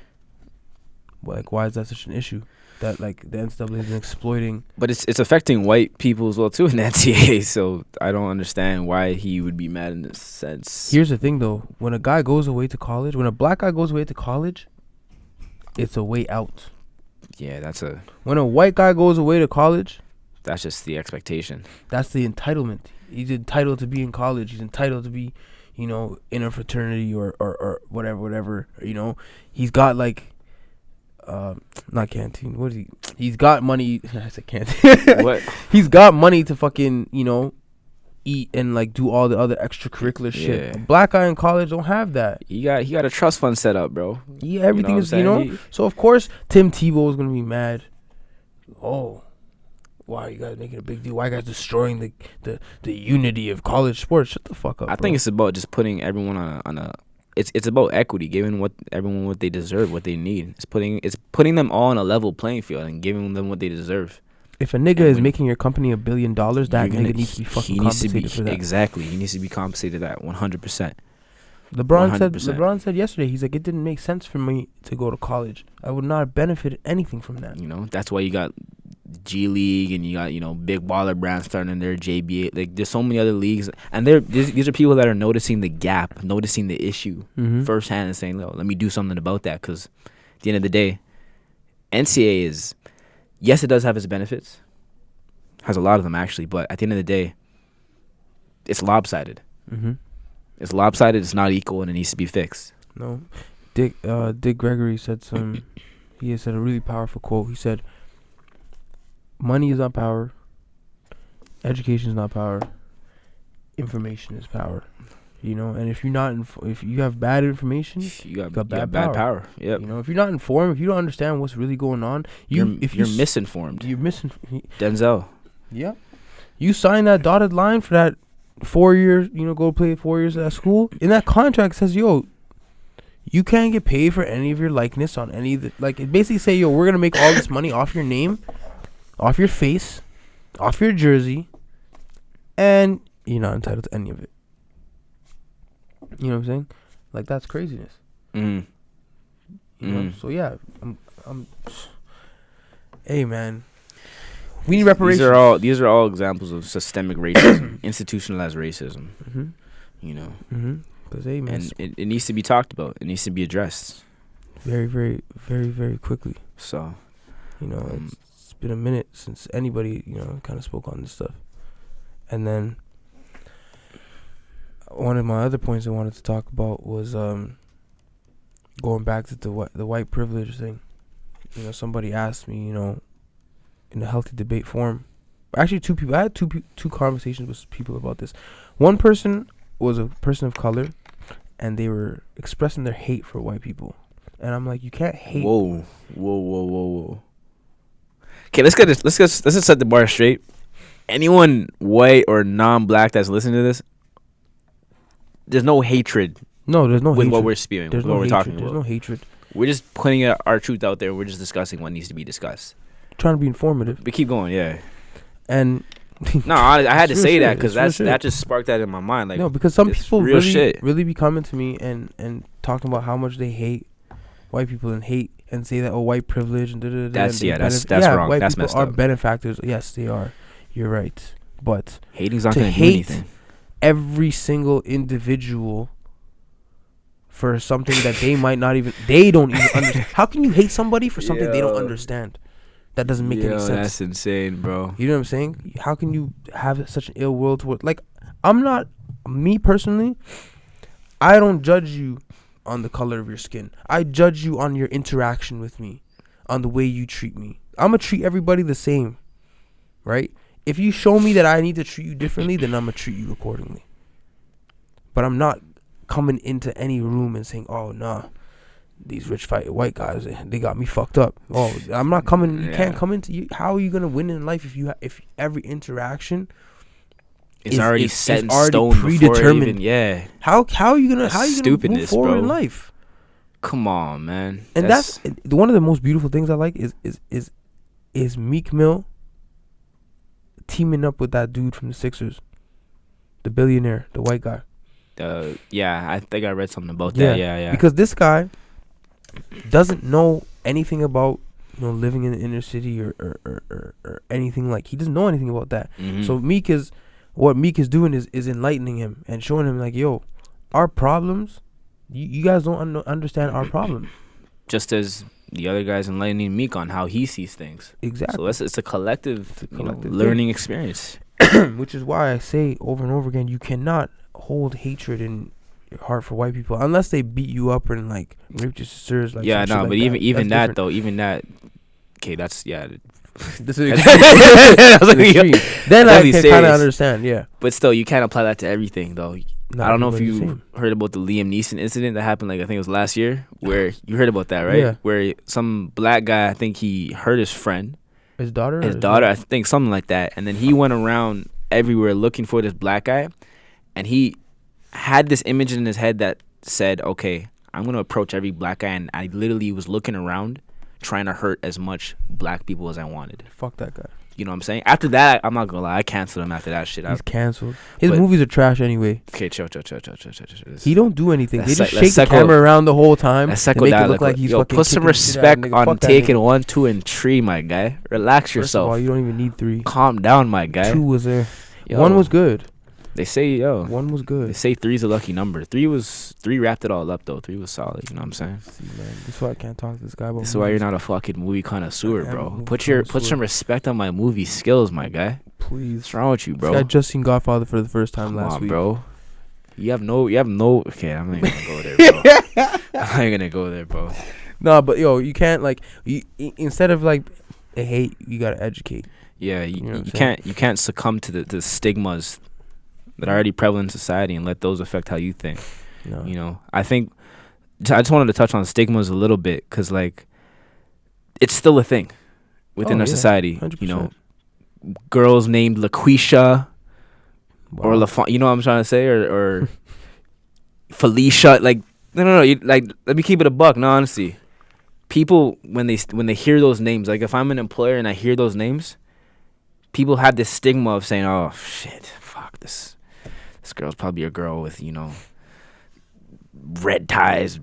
Like, why is that such an issue? That like the NCAA is exploiting. But it's affecting white people as well too in the NCAA. So I don't understand why he would be mad in this sense. Here's the thing though: when a guy goes away to college, when a black guy goes away to college, it's a way out. Yeah, When a white guy goes away to college, that's just the expectation. that's the entitlement. He's entitled to be in college. He's entitled to be, you know, in a fraternity or whatever. You know, he's got like, not canteen. What is he? He's got money. I said canteen. What? He's got money to fucking, you know, eat and like do all the other extracurricular shit. Yeah. A black guy in college don't have that. He got a trust fund set up, bro. Yeah, everything what is, I'm you know. saying? So of course Tim Tebow is gonna be mad. Oh, why are you guys making a big deal? Why are you guys destroying the unity of college sports? Shut the fuck up. I think it's about just putting everyone on a. It's about equity, giving everyone what they deserve, what they need. It's putting them all on a level playing field and giving them what they deserve. If a nigga is making your company $1 billion, that nigga needs to be fucking compensated for that. Exactly, he needs to be compensated that 100%. LeBron said yesterday, he's like, it didn't make sense for me to go to college. I would not have benefited anything from that. You know, that's why you got G League and you got, you know, big baller brands starting in their JBA. Like, there's so many other leagues, and these are people that are noticing the gap, noticing the issue firsthand, and saying, "Let me do something about that." Because at the end of the day, NCAA is, yes, it does have its benefits, has a lot of them actually, but at the end of the day, it's lopsided. It's lopsided. It's not equal, and it needs to be fixed. No, Dick Gregory said he said a really powerful quote. He said, money is not power. Education is not power. Information is power. You know, and if you're not, if you have bad information, you got bad power. Yep. You know, if you're not informed, if you don't understand what's really going on, you're misinformed. You're Denzel. Yeah. You sign that dotted line for that 4 years. You know, go play 4 years at school. In that contract, it says, yo, you can't get paid for any of your likeness on any of the, like, it basically say, yo, we're gonna make all this money off your name, off your face, off your jersey, and you're not entitled to any of it. You know what I'm saying? Like, that's craziness. You know? So yeah, I'm hey man, we need reparations. These are all examples of systemic racism, institutionalized racism. You know. Because hey man, and it needs to be talked about. It needs to be addressed. Very, very, very, very quickly. So, you know, it's been a minute since anybody, you know, kind of spoke on this stuff. And then one of my other points I wanted to talk about was going back to the white privilege thing. You know, somebody asked me, you know, in a healthy debate forum. Actually, two people. I had two conversations with people about this. One person was a person of color, and they were expressing their hate for white people. And I'm like, you can't hate. Whoa. Okay, let's just set the bar straight. Anyone white or non-black that's listening to this, there's no hatred. No, there's no with hatred. what we're spewing. There's with what no we're hatred. talking There's about. no hatred. We're just putting our truth out there. We're just discussing what needs to be discussed. Trying to be informative. But keep going, yeah. And no, I had to say that because because that just sparked that in my mind. Like, no, because some people really be coming to me and talking about how much they hate white people and hate and say that, oh, white privilege and da-da-da. That's wrong. White that's people messed are up. benefactors. Yes, they are. You're right. But hating's not to going to do hate anything. Every single individual for something that they don't even understand. How can you hate somebody for something they don't understand? That doesn't make any sense. That's insane, bro. You know what I'm saying? How can you have such an ill will toward, like, me personally, I don't judge you on the color of your skin. I judge you on your interaction with me, on the way you treat me. I'm going to treat everybody the same, right? If you show me that I need to treat you differently, then I'm going to treat you accordingly. But I'm not coming into any room and saying, oh, nah, these rich white guys, they got me fucked up. Oh, I'm not coming. You can't come into you. How are you going to win in life if every interaction is already set in stone, predetermined? Yeah. How are you gonna move forward, bro, in life? Come on, man. And that's one of the most beautiful things I like is Meek Mill teaming up with that dude from the Sixers, the billionaire, the white guy. Yeah, I think I read something about that. Yeah. Because this guy doesn't know anything about, you know, living in the inner city or anything. Like, he doesn't know anything about that. So what Meek is doing is enlightening him and showing him, like, yo, our problems, you guys don't understand our problem. Just as the other guy's enlightening Meek on how he sees things. Exactly. So it's a collective learning experience. Which is why I say over and over again, you cannot hold hatred and heart for white people unless they beat you up and like raped your sisters. Like Yeah, some no, shit but like even that's that though, even that. Okay, that's yeah. This is I was like, extreme. Then that's I really can kind serious. of understand. Yeah, But still, you can't apply that to everything though. Not I don't know if everybody's the you same. heard about the Liam Neeson incident that happened, like I think it was last year, where you heard about that, right? Yeah. Where some black guy, I think he hurt his friend, His daughter. his daughter, I think something like that, and then he went around everywhere looking for this black guy, and he had this image in his head that said, "Okay, I'm gonna approach every black guy," and I literally was looking around, trying to hurt as much black people as I wanted. Fuck that guy. You know what I'm saying? After that, I'm not gonna lie, I canceled him after that shit. He's canceled. His but- movies are trash anyway. Okay, chill. He don't do anything. They Let's just shake the psycho- camera around the whole time Let's and psycho make it that. look like he's Yo, fucking put some kicking the shit out of respect nigga. on Fuck that taking nigga. 1, 2, and 3, my guy. Relax First of yourself. all, you don't even need 3. Calm down, my guy. 2 was there. Yo, 1 was good. They say 1 was They good. say 3's a lucky number. 3 wrapped it all up though. 3 was solid. You know what I'm saying? See, man, this is why I can't talk to this guy about This is why you're movies. not a fucking movie connoisseur, I am a bro. movie Put connoisseur. some respect on my movie skills, my guy. Please. What's wrong with you, This bro? guy just seen Godfather for the first time Come last on, week. bro. You have no. Okay, I'm not even gonna go there, bro. I'm not even gonna go there, bro. No, but yo, you can't like instead of like hate, you gotta educate. Yeah, You know what I'm you saying? can't succumb to the stigmas that are already prevalent in society and let those affect how you think. No. You know, I think I just wanted to touch on stigmas a little bit because like it's still a thing within Oh, our yeah, society. 100%. You know, girls named LaQuisha or Wow. LaFon, you know what I'm trying to say, or Felicia. Like no. Like let me keep it a buck. No, honestly, people when they hear those names, like if I'm an employer and I hear those names, people have this stigma of saying, "Oh shit, fuck this girl's probably a girl with red ties,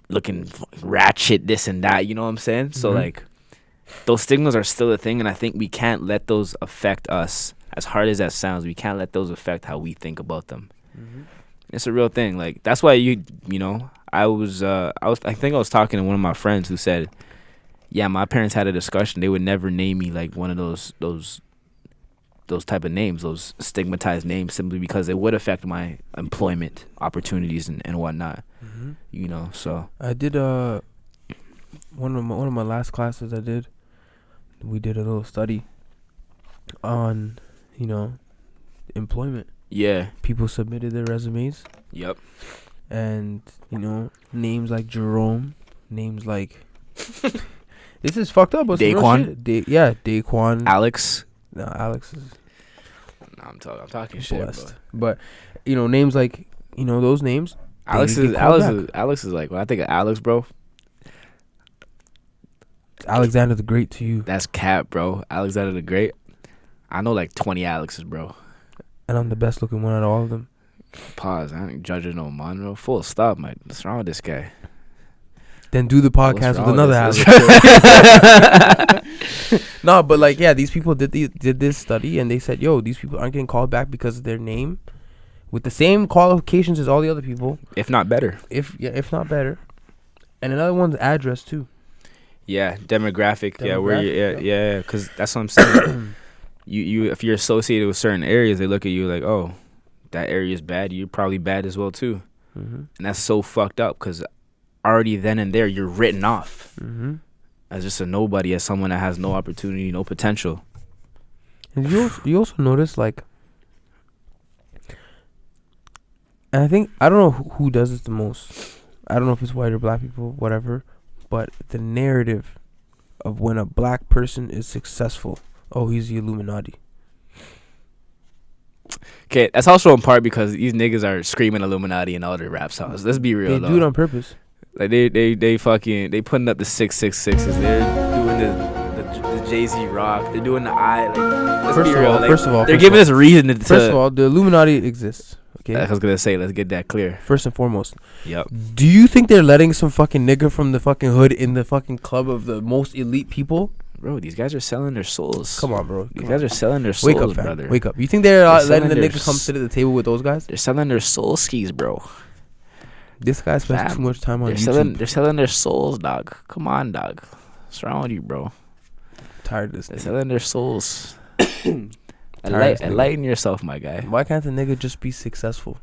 looking ratchet, this and that." You know what I'm saying? So Mhm. like, those stigmas are still a thing, and I think we can't let those affect us. As hard as that sounds, we can't let those affect how we think about them. Mhm. It's a real thing. Like that's why I think I was talking to one of my friends who said, yeah, my parents had a discussion. They would never name me like one of those type of names, those stigmatized names, simply because it would affect my employment opportunities and whatnot. Mhm. You know, so I did one of my last classes I did. We did a little study on employment. yeah, People submitted their resumes, yep. and names like Jerome, names like this is fucked up. But some real Daquan? shit. Daquan. Alex, No, Alex is nah, I'm talking shit, blessed. But names like those names. Alex They is get called Alex is like when I think of Alex, bro. Alexander the Great to you, That's cap, bro. Alexander the Great. I know like 20 Alexes, bro. and I'm the best looking one out of all of them. Pause. I ain't judging no man, bro. Full stop, mate. What's wrong with this guy? Then do the podcast with wrong another with Alex. this? No, but like these people did this study, and they said, yo, these people aren't getting called back because of their name, with the same qualifications as all the other people, If not better. if not better, and another one's address too. Yeah, demographic. Yeah, where you, Demographic, yeah, because that's what I'm saying. you if you're associated with certain areas, they look at you like, oh, that area is bad. You're probably bad as well too, Mm-hmm. and that's so fucked up because already then and there you're written off Mm-hmm. as just a nobody, as someone that has no opportunity, no potential. And you also notice like, and I think I don't know who does this the most. I don't know if it's white or black people, whatever, but the narrative of when a black person is successful, oh, he's the Illuminati. Okay, that's also in part because these niggas are screaming Illuminati in all their rap songs. Let's be real, They though. do it on purpose. Like they fucking they putting up the 666s. They're doing the Jay-Z rock. They're doing the I. Like, let's First be of real. all, like, first of all, they're first giving of us reason to. First of all, the Illuminati exists. Okay. I was gonna say, let's get that clear. First and foremost, Yep. do you think they're letting some fucking nigga from the fucking hood in the fucking club of the most elite people? Bro, these guys are selling their souls. Come on, bro. These Come guys on. are selling their souls, Wake up, fam. brother. Wake up. You think they're They're letting the selling nigga come their sit at the table with those guys? They're selling their soul skis, bro. This guy spends Fam, too much time on They're YouTube. selling their souls, dog. Come on, dog. What's wrong with you, bro? Tired of this They're nigga. selling their souls. Tired of this nigga. Enlighten yourself, my guy. Why can't the nigga just be successful?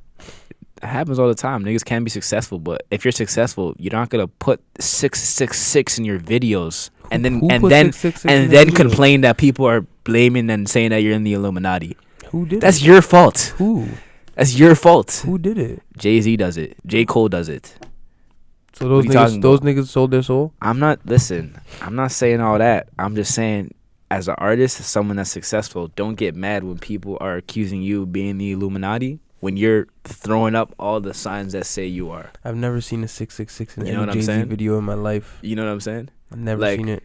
That happens all the time. Niggas can be successful, but if you're successful, you're not gonna put 666 in your videos and then complain that people are blaming and saying that you're in the Illuminati. Who did That's it? your fault. Who? That's your fault. Who did it? Jay-Z does it. J. Cole does it. So those niggas sold their soul? I'm not saying all that. I'm just saying, as an artist, someone that's successful, don't get mad when people are accusing you of being the Illuminati when you're throwing up all the signs that say you are. I've never seen a 666 in You know any what I'm Jay-Z saying? video in my life. You know what I'm saying? I've never Like, seen it.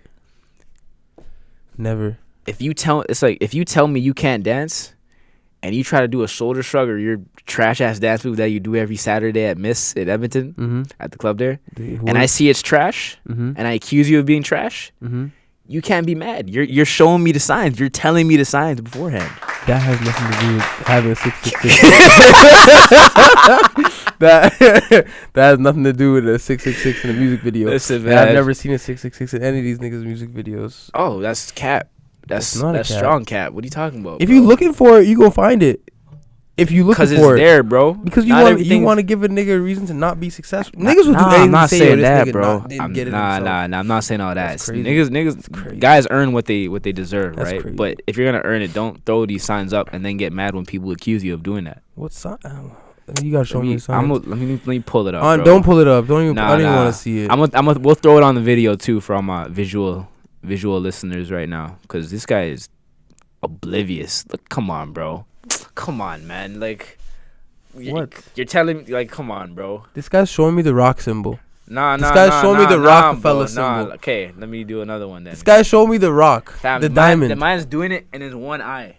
Never. If you tell me you can't dance and you try to do a shoulder shrug or your trash ass dance move that you do every Saturday at Miss in Edmonton at the club there, and I see it's trash and I accuse you of being trash, you can't be mad. You're showing me the signs. You're telling me the signs beforehand. That has nothing to do with having a 666. that has nothing to do with a 666 in a music video. Listen, And man. I've never seen a 666 in any of these niggas' music videos. Oh, that's cap. That's not a cap. strong cap. What are you talking about? If bro? you're looking for it, you go find it. If you looking Because it's for it, there, bro. because you Not want everything- to give a nigga a reason to not be successful. Niggas will do Nah, anything I'm not to say, saying this that, nigga bro. didn't get it himself. Nah, I'm not saying all that. That's crazy. Niggas, crazy. guys earn what they deserve, That's right? crazy. But if you're gonna earn it, don't throw these signs up and then get mad when people accuse you of doing that. What sign? You gotta show me the sign. Let me pull it up. Bro. Don't pull it up. Don't even. Nah, I don't even nah. want to see it. We'll throw it on the video too for all my visual listeners right now, because this guy is oblivious. Look, come on, bro. Come on, man. Like, What? You're telling me? Like, come on, bro. This guy's showing me the rock symbol. This This guy's showing me the Rockefeller symbol. Okay, let me do another one then. This guy showed me the rock, Fam, the diamond. The man's doing it in his one eye.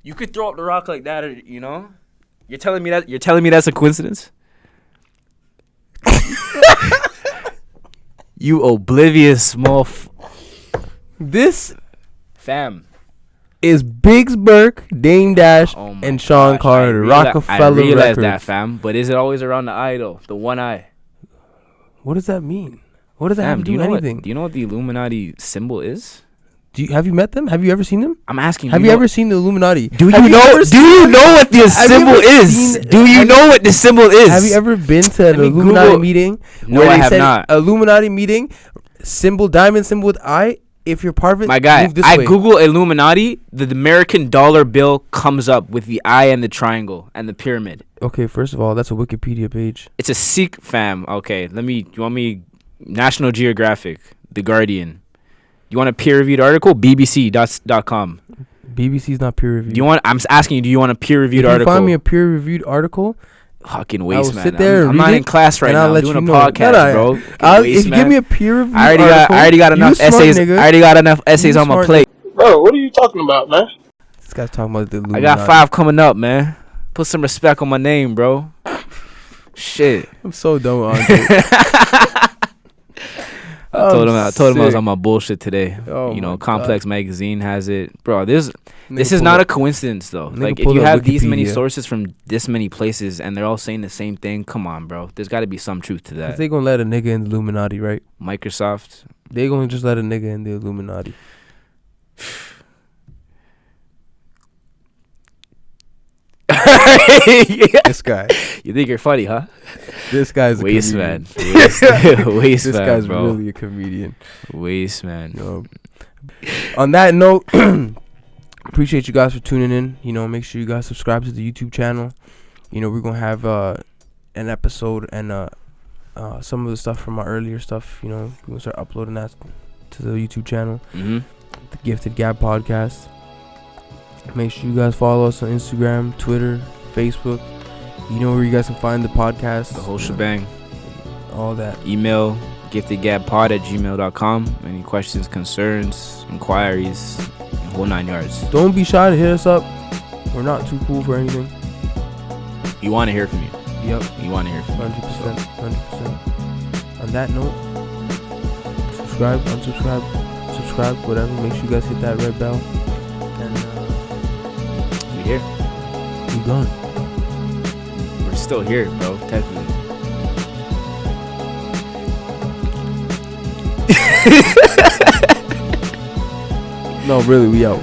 You could throw up the rock like that, or, you know. You're telling me that's a coincidence? You oblivious small This fam. is Biggs Burke, Dame Dash, Oh my and Sean gosh, Carter. I Rockefeller realized Records. that, fam. But is it always around the eye though? The one eye. What does that mean? What does that have Fam, to do with anything? do you know what the Illuminati symbol is? Have you met them? Have you ever seen them? I'm asking. Have you ever seen the Illuminati? Do Have you know what the Have you symbol ever is? seen- Do you know what the symbol is? Have you ever been to an Let me Illuminati Google- meeting? No, where I they have said not. Illuminati meeting, symbol, diamond symbol with eye. If you're part of it, My guy, move this I way. Google Illuminati. The American dollar bill comes up with the eye and the triangle and the pyramid. Okay, first of all, that's a Wikipedia page. It's a Sikh fam. Okay, you want me? National Geographic, The Guardian. You want a peer-reviewed article? BBC.com. BBC's not peer reviewed. I'm asking you. Do you want a peer-reviewed if you article? find me a peer reviewed article, Fucking I waste, will man. sit there and I'm read not it, in class right and now. I'll I'm let doing you a know. podcast, bro. Fucking waste, if you man. give me a peer reviewed I already got enough essays. I already got enough essays on my smart plate. Bro, what are you talking about, man? This guy's talking about the I Illuminati. got 5 coming up, man. Put some respect on my name, bro. Shit. I'm so done with Andre. I told him I was on my bullshit today. Oh you know, my Complex Magazine has it, bro. This Nigga is pulled not a up- coincidence though. nigga Like if pulled you up have these many Wikipedia. sources from this many places and they're all saying the same thing, come on, bro. There's got to be some truth to 'Cause that. they gonna let a nigga in the Illuminati, right? Microsoft. They gonna just let a nigga in the Illuminati. This guy. You think you're funny, huh? This guy's a Waste comedian. man. Waste This man, guy's bro. really a comedian. Waste man. No. On that note, appreciate you guys for tuning in. You know, make sure you guys subscribe to the YouTube channel. You know, we're gonna have an episode and some of the stuff from our earlier stuff. You know, we're gonna start uploading that to the YouTube channel, Mm-hmm. the Gifted Gab Podcast. Make sure you guys follow us on Instagram, Twitter, Facebook. You know where you guys can find the podcast. The whole shebang. All that. Email giftedgadpod@gmail.com. Any questions, concerns, inquiries, the whole 9 yards. Don't be shy to hit us up. We're not too cool for anything. You want to hear from you. Yep. You want to hear from you. 100%. 100%. On that note, subscribe, unsubscribe, subscribe, whatever. Make sure you guys hit that red bell. And We here. we gone. We're still here, bro. Technically. No, really, we out.